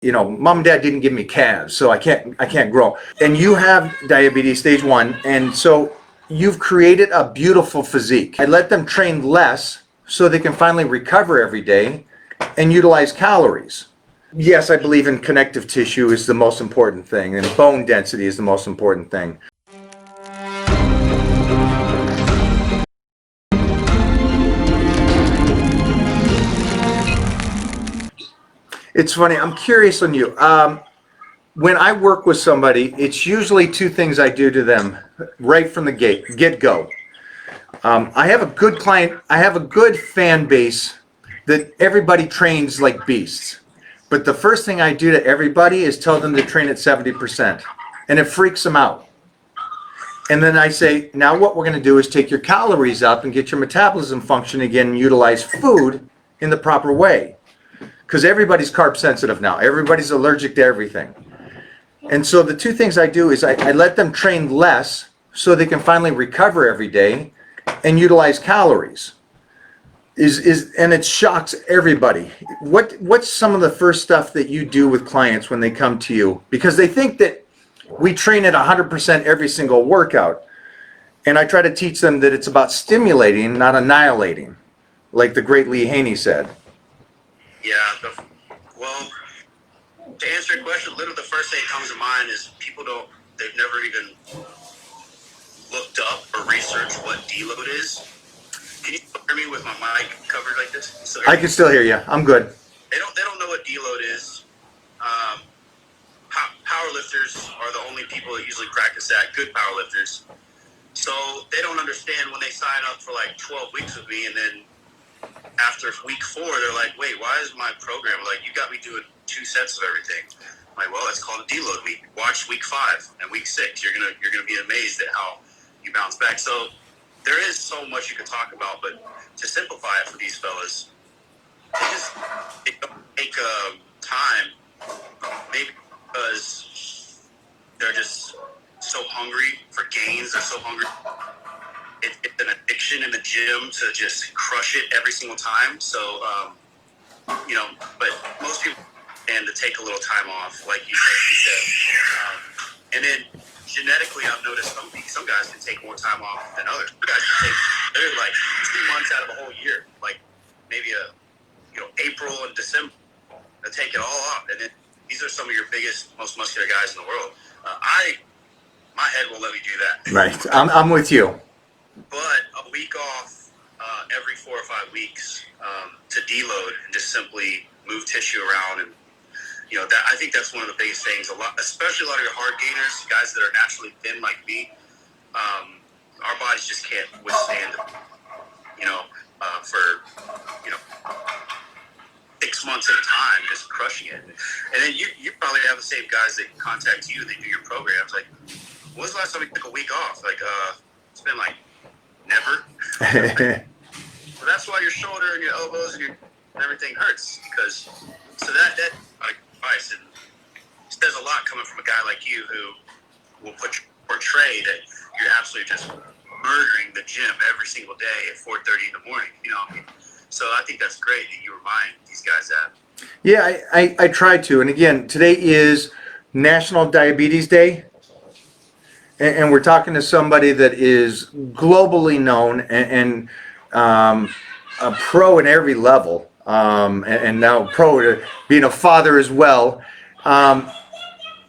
mom and dad didn't give me calves, so I can't grow. And you have diabetes stage 1, and so you've created a beautiful physique. I let them train less so they can finally recover every day and utilize calories. Yes, I believe in connective tissue is the most important thing, and bone density is the most important thing. It's funny, I'm curious on you. When I work with somebody, it's usually two things I do to them right from the get go. I have a good client, I have a good fan base that everybody trains like beasts. But the first thing I do to everybody is tell them to train at 70%. And it freaks them out. And then I say, now what we're going to do is take your calories up and get your metabolism function again and utilize food in the proper way. Because everybody's carb sensitive now. Everybody's allergic to everything. And so the two things I do is I let them train less so they can finally recover every day and utilize calories. And it shocks everybody. What's some of the first stuff that you do with clients when they come to you? Because they think that we train at 100% every single workout. And I try to teach them that it's about stimulating, not annihilating, like the great Lee Haney said. Yeah, well, to answer your question, literally the first thing that comes to mind is they've never even looked up or researched what deload is. Can you hear me with my mic covered like this? I can still hear you. I'm good. They don't know what deload is. Powerlifters are the only people that usually practice that, good powerlifters. So they don't understand when they sign up for like 12 weeks with me, and then after week 4, they're like, wait, why is my program, like, you got me doing 2 sets of everything. I'm like, well, it's called a deload week. Watch week 5 and week 6. You're gonna be amazed at how you bounce back. So there is so much you could talk about, but to simplify it for these fellas, it don't take time, maybe because they're just so hungry for gains. They're so hungry. It's an addiction in the gym to just crush it every single time. So, but most people tend to take a little time off, like you said. And then genetically, I've noticed some guys can take more time off than others. Some guys can take, they're like 2 months out of a whole year, like maybe April and December, to take it all off. And then these are some of your biggest, most muscular guys in the world. My head won't let me do that. Right. I'm with you. But a week off every 4 or 5 weeks to deload and just simply move tissue around, and that, I think that's one of the biggest things. Especially a lot of your hard gainers, guys that are naturally thin like me, our bodies just can't withstand for 6 months at a time, just crushing it. And then you probably have the same guys that contact you, they do your programs. Like, when was the last time you took a week off? Like, it's been like never. So that's why your shoulder and your elbows and everything hurts, because that advice, and it says a lot coming from a guy like you who will portray that you're absolutely just murdering the gym every single day at 4:30 in the morning. So I think that's great that you remind these guys that. Yeah, I try to. And again, today is National Diabetes Day. And we're talking to somebody that is globally known and a pro in every level, and now pro to being a father as well. And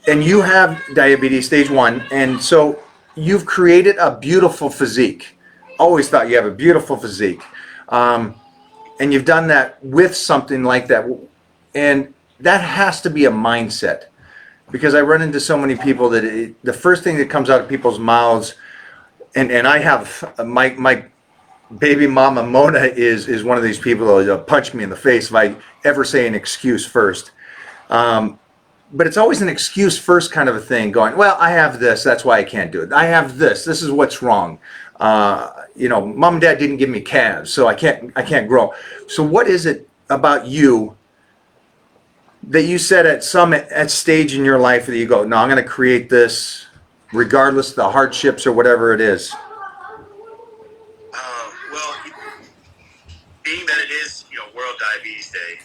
you have diabetes stage 1, and so you've created a beautiful physique. Always thought you have a beautiful physique. And you've done that with something like that. And that has to be a mindset. Because I run into so many people that the first thing that comes out of people's mouths, and I have my baby mama Mona is one of these people that'll punch me in the face if I ever say an excuse first. But it's always an excuse first kind of a thing, going, well, I have this, that's why I can't do it. I have this is what's wrong. Mom and dad didn't give me calves, so I can't grow. So what is it about you that you said at some stage in your life that you go, no, I'm going to create this regardless of the hardships or whatever it is? Well, being that it is World Diabetes Day,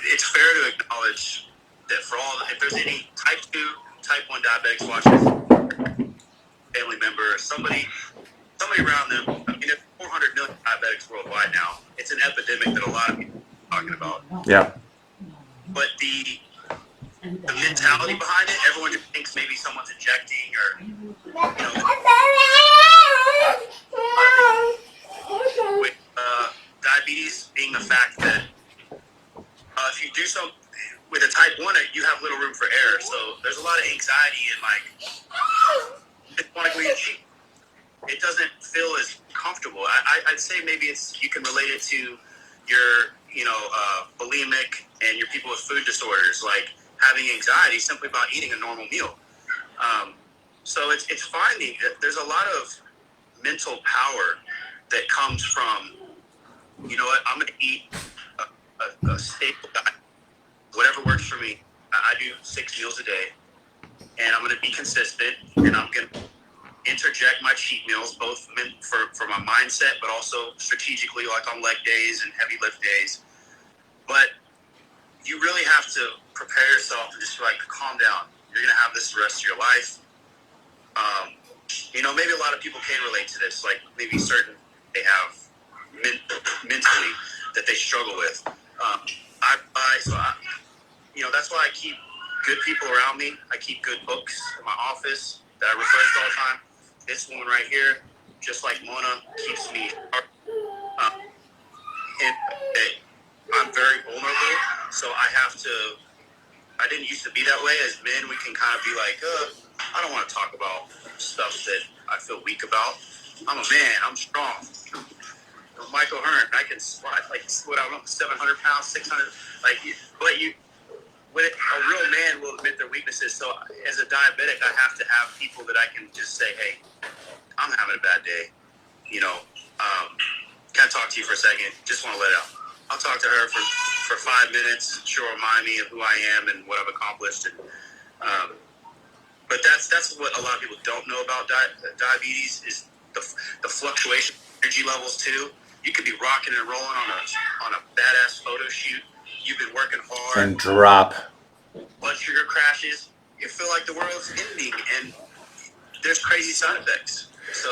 it's fair to acknowledge that for all, if there's any type 2, type 1 diabetics watching, family member, somebody around them. I mean, there's 400 million diabetics worldwide now. It's an epidemic that a lot of people are talking about. Yeah. But the mentality behind it, everyone just thinks maybe someone's injecting or, with diabetes being the fact that if you do so with a type 1, you have little room for error. So there's a lot of anxiety and just want to go eat cheap. It doesn't feel as comfortable. I'd say maybe you can relate it to your, bulimic and your people with food disorders, like having anxiety simply about eating a normal meal. So it's finding there's a lot of mental power that comes from, you know what, I'm going to eat a staple diet, whatever works for me. I do 6 meals a day, and I'm going to be consistent, and I'm going to interject my cheat meals, both for my mindset, but also strategically, like on leg days and heavy lift days. But you really have to prepare yourself and just calm down. You're going to have this the rest of your life. Maybe a lot of people can relate to this, like maybe certain they have mentally that they struggle with. That's why I keep good people around me. I keep good books in my office that I refer to all the time. This one right here, just like Mona, keeps me sharp. And I'm very vulnerable, so I didn't used to be that way. As men, we can kind of be like, I don't want to talk about stuff that I feel weak about. I'm a man. I'm strong. Michael Hearn, I can squat 700 pounds, 600. When a real man will admit their weaknesses. So as a diabetic, I have to have people that I can just say, hey, I'm having a bad day. Can I talk to you for a second? Just want to let it out. I'll talk to her for 5 minutes. She'll remind me of who I am and what I've accomplished. But that's what a lot of people don't know about diabetes is the fluctuation of energy levels too. You could be rocking and rolling on a badass photo shoot. You've been working hard. And drop. Blood sugar crashes. You feel like the world's ending, and there's crazy side effects. So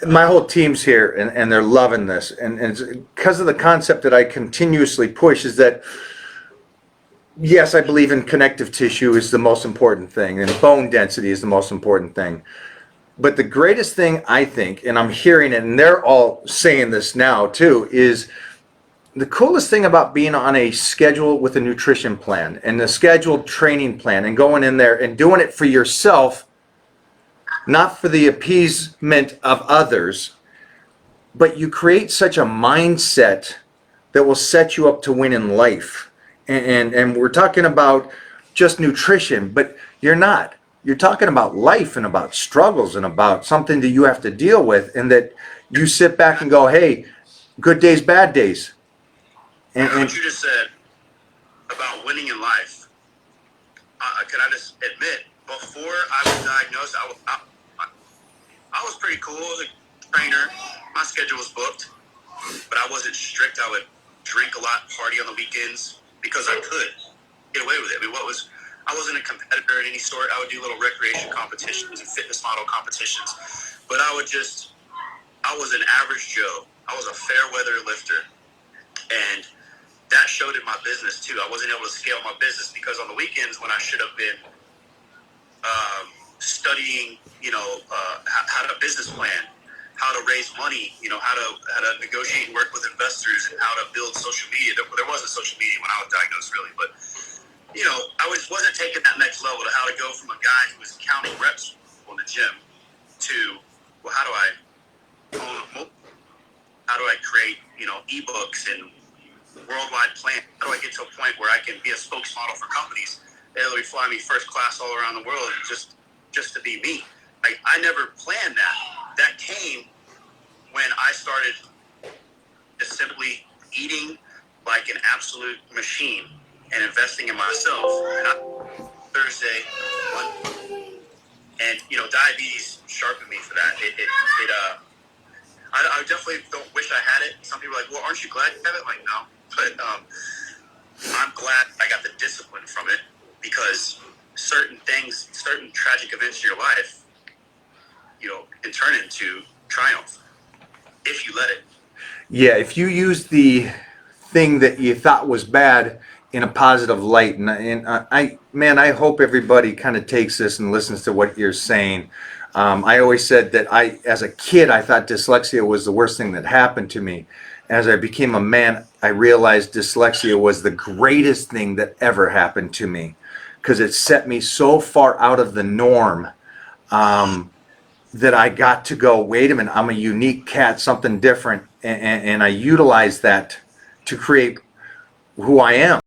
my whole team's here, and they're loving this. And it's because of the concept that I continuously push is that, yes, I believe in connective tissue is the most important thing, and bone density is the most important thing. But the greatest thing I think, and I'm hearing it, and they're all saying this now too, is the coolest thing about being on a schedule with a nutrition plan and a scheduled training plan and going in there and doing it for yourself, not for the appeasement of others, but you create such a mindset that will set you up to win in life. And we're talking about just nutrition, but you're not. You're talking about life and about struggles and about something that you have to deal with, and that you sit back and go, hey, good days, bad days. And what you just said about winning in life, can I just admit, before I was diagnosed, I was pretty cool. I was a trainer. My schedule was booked, but I wasn't strict. I would drink a lot, party on the weekends because I could get away with it. I wasn't a competitor in any sort. I would do little recreation competitions and fitness model competitions, but I was an average Joe. I was a fair weather lifter, and that showed in my business too. I wasn't able to scale my business because on the weekends when I should have been studying, how to business plan, how to raise money, how to negotiate and work with investors, and how to build social media. There wasn't social media when I was diagnosed, really, but I wasn't taking that next level to how to go from a guy who was counting reps on the gym to, well, how do I own how do I create, ebooks and worldwide plan? How do I get to a point where I can be a spokesmodel for companies? They literally fly me first class all around the world just to be me. I never planned that. That came when I started just simply eating like an absolute machine and investing in myself. And Thursday, and diabetes sharpened me for that. I definitely don't wish I had it. Some people are like, well, aren't you glad you have it? Like, no, but I'm glad I got the discipline from it, because certain things, certain tragic events in your life, can turn into triumph if you let it. Yeah, if you use the thing that you thought was bad in a positive light, and I hope everybody kind of takes this and listens to what you're saying. I always said that as a kid, I thought dyslexia was the worst thing that happened to me. As I became a man, I realized dyslexia was the greatest thing that ever happened to me because it set me so far out of the norm. That I got to go, wait a minute, I'm a unique cat, something different, and I utilize that to create who I am.